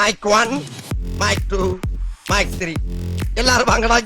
Mic 1, mic 2, mic 3 எல்லாரும் வாங்கடா.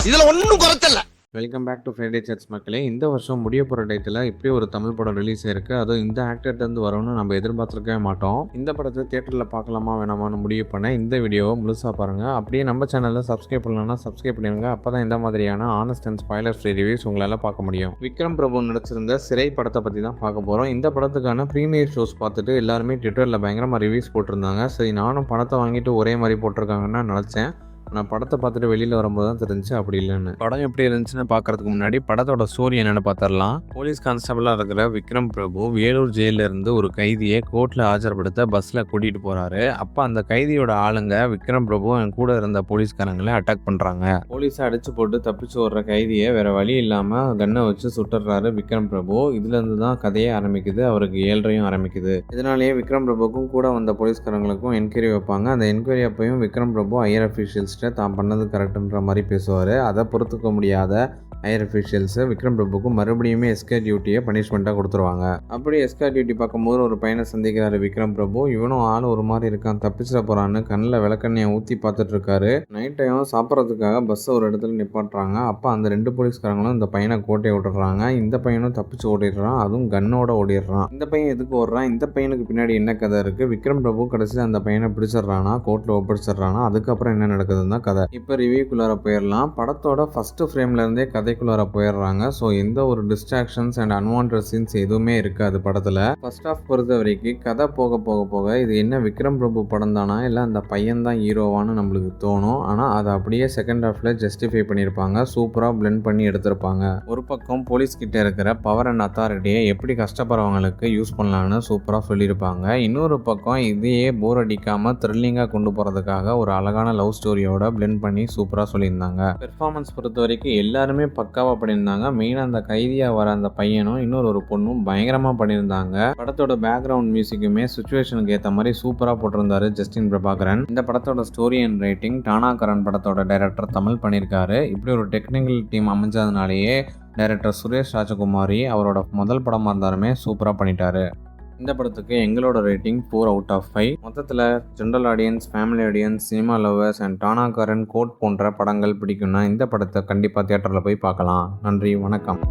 இதுல ஒண்ணும் குறைச்சல. வெல்கம் பேக் டு ஃப்ரைடே சாட்ஸ் மக்களே. இந்த வருஷம் முடிய போகிற டேட்டில் இப்படி ஒரு தமிழ் படம் ரிலீஸ் ஆயிருக்கு. அதுவும் இந்த ஆக்டர்லேருந்து வரும்னு நம்ம எதிர்பார்த்துருக்கவே மாட்டோம். இந்த படத்தை தேட்டரில் பார்க்கலாமா வேணாமான்னு முடிவு பண்ண இந்த வீடியோவை முழுசாக பாருங்கள். அப்படியே நம்ம சேனலில் சப்ஸ்கிரைப் பண்ணலன்னா சப்ஸ்கிரைப் பண்ணிடுங்க. அப்போ தான் இந்த மாதிரியான honest and spoiler free reviews உங்களால் பார்க்க முடியும். விக்ரம் பிரபு நடிச்சிருந்த சிறை படத்தை பற்றி தான் பார்க்க போகிறோம். இந்த படத்துக்கான ப்ரீமியர் ஷோஸ் பார்த்துட்டு எல்லாருமே ட்விட்டரில் பயங்கரமாக ரிவ்யூஸ் போட்டிருந்தாங்க. சரி, நானும் படத்தை வாங்கிட்டு ஒரே மாதிரி போட்டிருக்காங்கன்னு நினச்சேன். நான் படத்தை பார்த்துட்டு வெளியில் வரும்போது தான் தெரிஞ்சு அப்படி இல்லைன்னு. படம் எப்படி இருந்துச்சுன்னு பார்க்கறதுக்கு முன்னாடி படத்தோட ஸ்டோரி என்னென்னு பார்த்துடலாம். போலீஸ் கான்ஸ்டபிளாக இருக்கிற விக்ரம் பிரபு வேலூர் ஜெயிலிருந்து ஒரு கைதியை கோர்ட்டில் ஆஜர்படுத்த பஸ்ஸில் கூட்டிகிட்டு போகிறாரு. அப்போ அந்த கைதியோட ஆளுங்க விக்ரம் பிரபு என் கூட இருந்த போலீஸ்காரங்களை அட்டாக் பண்ணுறாங்க. போலீஸை அடிச்சு போட்டு தப்பிச்சு ஓடுற கைதியை வேற வழி இல்லாமல் கன்னை வச்சு சுட்டுறாரு விக்ரம் பிரபு. இதுலேருந்து தான் கதையே ஆரம்பிக்குது. அவருக்கு 7:30 ஆரம்பிக்குது. இதனாலேயே விக்ரம் பிரபுக்கும் கூட வந்த போலீஸ்காரங்களுக்கும் என்கொயரி வைப்பாங்க. அந்த என்கொயரி அப்பையும் விக்ரம் பிரபு ஹையர் அஃபீஷியல்ஸ் தான் பண்ணது கரெக்டுன்ற மாதிரி பேசுவார். அதை பொறுத்துக்க முடியாத ஹையர் அஃபீஷியல்ஸ் விக்ரம் பிரபுக்கு மறுபடியுமே எஸ்கே டியூட்டியை பனிஷ்மெண்ட்டாக கொடுத்துருவாங்க. அப்படி எஸ்கே டியூட்டி பார்க்கும்போது ஒரு பையனை சந்திக்கிறாரு விக்ரம் பிரபு. இவனும் ஆள் ஒரு மாதிரி இருக்கான், தப்பிச்சிட போறான்னு கண்ணில் விளக்கண்ணையை ஊற்றி பார்த்துட்டு இருக்காரு. நைட் டைம் சாப்பிட்றதுக்காக பஸ்ஸை ஒரு இடத்துல நிப்பாட்டுறாங்க. அப்போ அந்த 2 போலீஸ்காரங்களும் இந்த பையனை கோட்டையை விட்டுறாங்க. இந்த பையனும் தப்பிச்சு ஓடிடுறான், அதுவும் கன்னோட ஓடிடுறான். இந்த பையன் எதுக்கு ஓடுறான், இந்த பையனுக்கு பின்னாடி என்ன கதை இருக்கு, விக்ரம் பிரபு கடைசியில் அந்த பையனை பிடிச்சிடுறானா, கோர்ட்டில் ஒப்படைச்சிடுறானா, அதுக்கப்புறம் என்ன நடக்குதுன்னு தான் கதை. இப்போ ரிவ்யூக்குள்ளார போயிடலாம். படத்தோட ஃபர்ஸ்ட் ஃப்ரேம்ல இருந்தே கதைக்குள்ளார போயிடுறாங்க. ஸோ எந்த ஒரு டிஸ்ட்ராக்ஷன்ஸ் அண்ட் அன்வான்ட் சீன்ஸ் எதுவுமே இருக்காது படத்துல. ஃபர்ஸ்ட் ஆஃப் பொறுத்த வரைக்கும் கதை போக போக போக இது என்ன விக்ரம் பிரபு படம் தானா இல்லை அந்த பையன் தான் ஹீரோவான்னு நம்மளுக்கு தோணும். ஆனால் அதை அப்படியே செகண்ட் ஹாஃப்ல ஜஸ்டிஃபை பண்ணியிருப்பாங்க. சூப்பராக பிளெண்ட் பண்ணி எடுத்திருப்பாங்க. ஒரு பக்கம் போலீஸ் கிட்ட இருக்கிற பவர் அண்ட் அத்தாரிட்டியை எப்படி கஷ்டப்படுறவங்களுக்கு யூஸ் பண்ணலான்னு சூப்பராக சொல்லியிருப்பாங்க. இன்னொரு பக்கம் இதையே போர் அடிக்காம த்ரில்லிங்காக கொண்டு போறதுக்காக ஒரு அழகான லவ் ஸ்டோரியோட பிளெண்ட் பண்ணி சூப்பராக சொல்லியிருந்தாங்க. பெர்ஃபார்மன்ஸ் பொறுத்த வரைக்கும் எல்லாருமே பக்காவாக பண்ணியிருந்தாங்க. மெயினாக அந்த கைதியாக வர அந்த பையனும் இன்னொரு பொண்ணும் பயங்கரமாக பண்ணியிருந்தாங்க. படத்தோட பேக்ரவுண்ட் மியூசிக்குமே சுச்சுவேஷனுக்கு ஏற்ற மாதிரி சூப்பராக போட்டிருந்தாரு ஜஸ்டின் பிரபாகரன். இந்த படத்தோட ஸ்டோரி அண்ட் ரைட்டிங் டானாகரன் படத்தோட டைரக்டர் தமிழ் பண்ணியிருக்காரு. இப்படி ஒரு டெக்னிக்கல் டீம் அமைஞ்சதுனாலேயே டைரக்டர் சுரேஷ் ராஜகுமாரி அவரோட முதல் படமாக இருந்தாலுமே சூப்பராக பண்ணிட்டாரு. இந்த படத்துக்கு எங்களோட ரேட்டிங் 4/5. மொத்தத்தில் general audience, family audience, cinema lovers and Taanakkaran கோட் போன்ற படங்கள் பிடிக்கும்னா இந்த படத்தை கண்டிப்பாக தியேட்டரில் போய் பார்க்கலாம். நன்றி, வணக்கம்.